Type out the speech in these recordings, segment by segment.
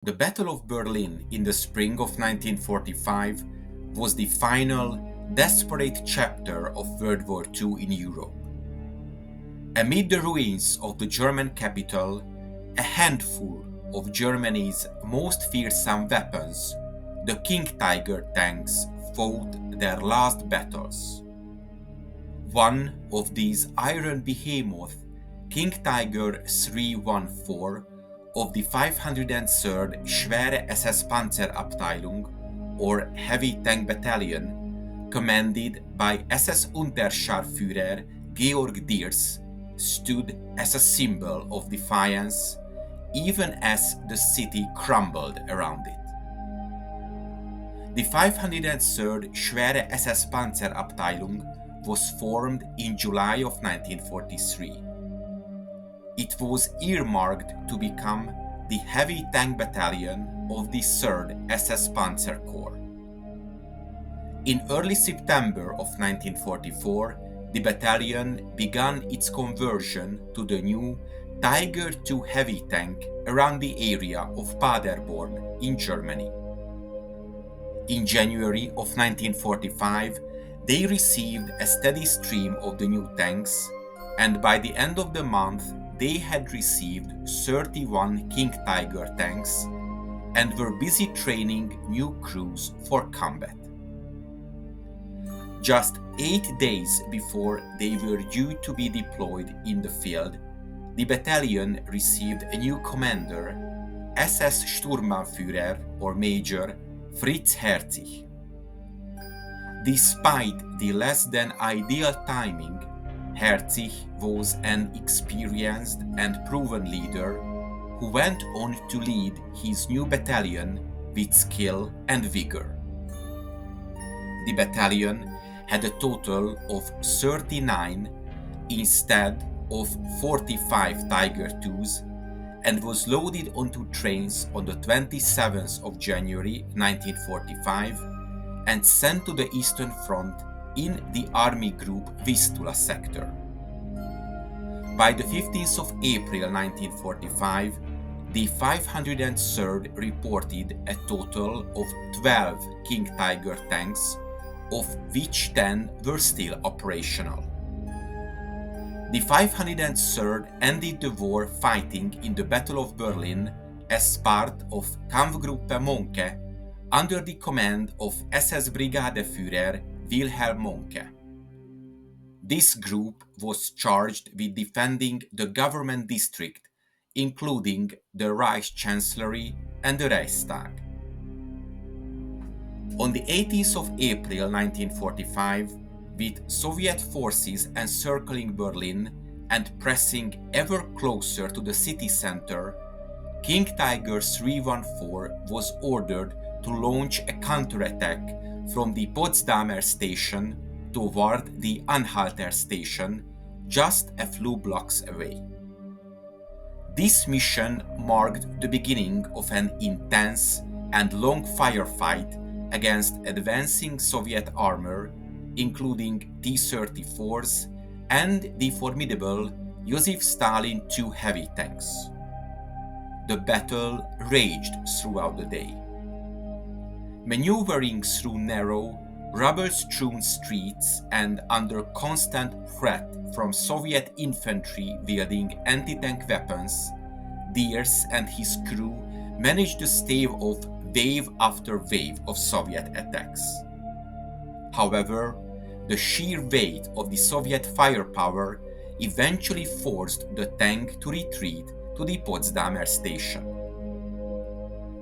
The Battle of Berlin in the spring of 1945 was the final, desperate chapter of World War II in Europe. Amid the ruins of the German capital, a handful of Germany's most fearsome weapons, the King Tiger tanks, fought their last battles. One of these iron behemoths, King Tiger 314 of the 503rd Schwere SS Panzerabteilung, or Heavy Tank Battalion, commanded by SS Unterscharführer Georg Diers, stood as a symbol of defiance, even as the city crumbled around it. The 503rd Schwere SS Panzerabteilung was formed in July of 1943. It was earmarked to become the Heavy Tank Battalion of the 3rd SS Panzer Corps. In early September of 1944, the battalion began its conversion to the new Tiger II heavy tank around the area of Paderborn in Germany. In January of 1945, they received a steady stream of the new tanks, and by the end of the month, they had received 31 King Tiger tanks and were busy training new crews for combat. Just 8 days before they were due to be deployed in the field, the battalion received a new commander, SS Sturmbannführer or Major Fritz Herzig. Despite the less than ideal timing, Herzig was an experienced and proven leader who went on to lead his new battalion with skill and vigor. The battalion had a total of 39 instead of 45 Tiger IIs and was loaded onto trains on the 27th of January 1945 and sent to the Eastern Front in the Army Group Vistula sector. By the 15th of April 1945, the 503rd reported a total of 12 King Tiger tanks, of which 10 were still operational. The 503rd ended the war fighting in the Battle of Berlin as part of Kampfgruppe Monke under the command of SS Brigadeführer Wilhelm Monke. This group was charged with defending the government district, including the Reichschancellery and the Reichstag. On the 18th of April 1945, with Soviet forces encircling Berlin and pressing ever closer to the city center, King Tiger 314 was ordered to launch a counterattack from the Potsdamer station toward the Anhalter station, just a few blocks away. This mission marked the beginning of an intense and long firefight against advancing Soviet armor, including T-34s and the formidable Joseph Stalin II heavy tanks. The battle raged throughout the day. Maneuvering through narrow, rubble-strewn streets and under constant threat from Soviet infantry wielding anti-tank weapons, Diers and his crew managed to stave off wave after wave of Soviet attacks. However, the sheer weight of the Soviet firepower eventually forced the tank to retreat to the Potsdamer station.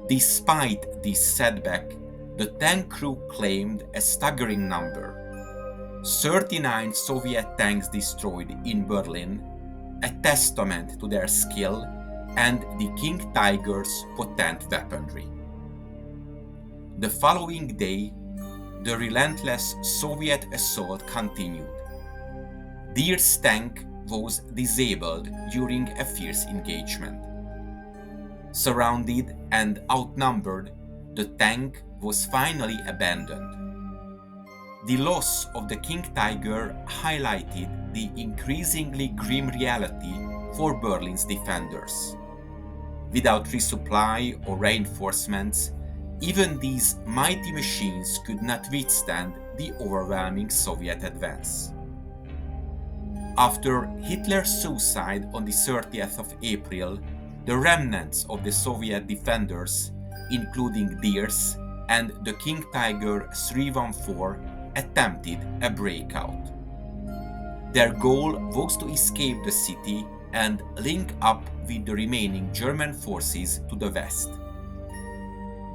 Despite this setback, the tank crew claimed a staggering number: 39 Soviet tanks destroyed in Berlin, a testament to their skill and the King Tiger's potent weaponry. The following day, the relentless Soviet assault continued. Diers' tank was disabled during a fierce engagement. Surrounded and outnumbered, the tank was finally abandoned. The loss of the King Tiger highlighted the increasingly grim reality for Berlin's defenders. Without resupply or reinforcements, even these mighty machines could not withstand the overwhelming Soviet advance. After Hitler's suicide on the 30th of April, the remnants of the Soviet defenders, including Deers and the King Tiger 314, attempted a breakout. Their goal was to escape the city and link up with the remaining German forces to the west.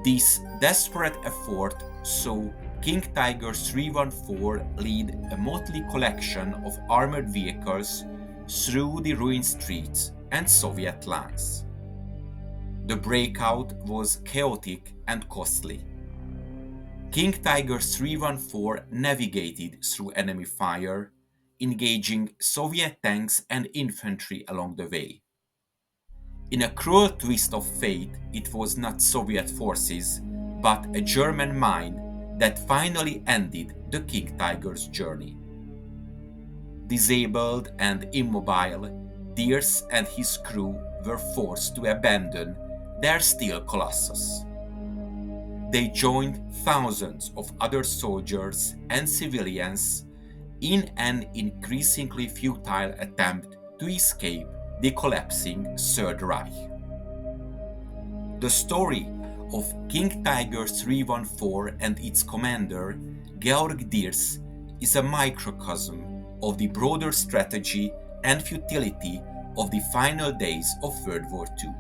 This desperate effort saw King Tiger 314 lead a motley collection of armored vehicles through the ruined streets and Soviet lines. The breakout was chaotic and costly. King Tiger 314 navigated through enemy fire, engaging Soviet tanks and infantry along the way. In a cruel twist of fate, it was not Soviet forces, but a German mine that finally ended the King Tiger's journey. Disabled and immobile, Deers and his crew were forced to abandon their steel colossus. They joined thousands of other soldiers and civilians in an increasingly futile attempt to escape the collapsing Third Reich. The story of King Tiger 314 and its commander, Georg Deers, is a microcosm of the broader strategy and futility of the final days of World War II.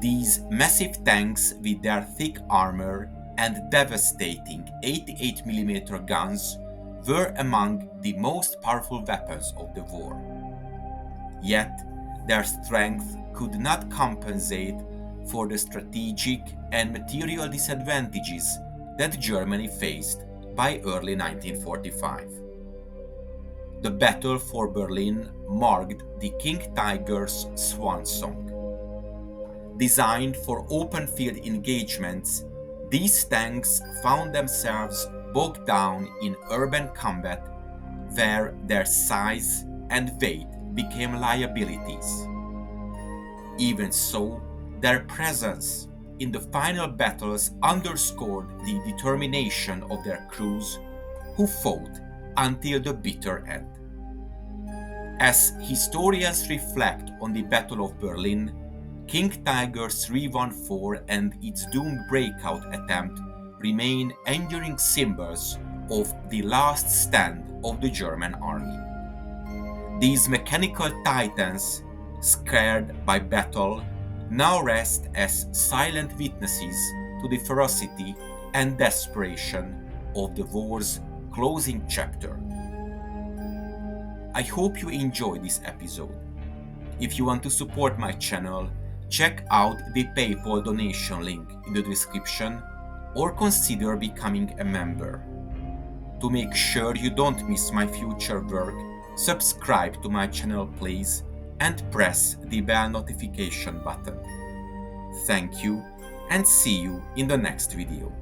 These massive tanks with their thick armor and devastating 88mm guns were among the most powerful weapons of the war. Yet, their strength could not compensate for the strategic and material disadvantages that Germany faced by early 1945. The Battle for Berlin marked the King Tiger's swan song. Designed for open field engagements, these tanks found themselves bogged down in urban combat where their size and weight became liabilities. Even so, their presence in the final battles underscored the determination of their crews, who fought until the bitter end. As historians reflect on the Battle of Berlin, King Tiger 314 and its doomed breakout attempt remain enduring symbols of the last stand of the German army. These mechanical titans, scarred by battle, now rest as silent witnesses to the ferocity and desperation of the war's closing chapter. I hope you enjoyed this episode. If you want to support my channel, check out the PayPal donation link in the description or consider becoming a member. To make sure you don't miss my future work, subscribe to my channel please and press the bell notification button. Thank you and see you in the next video.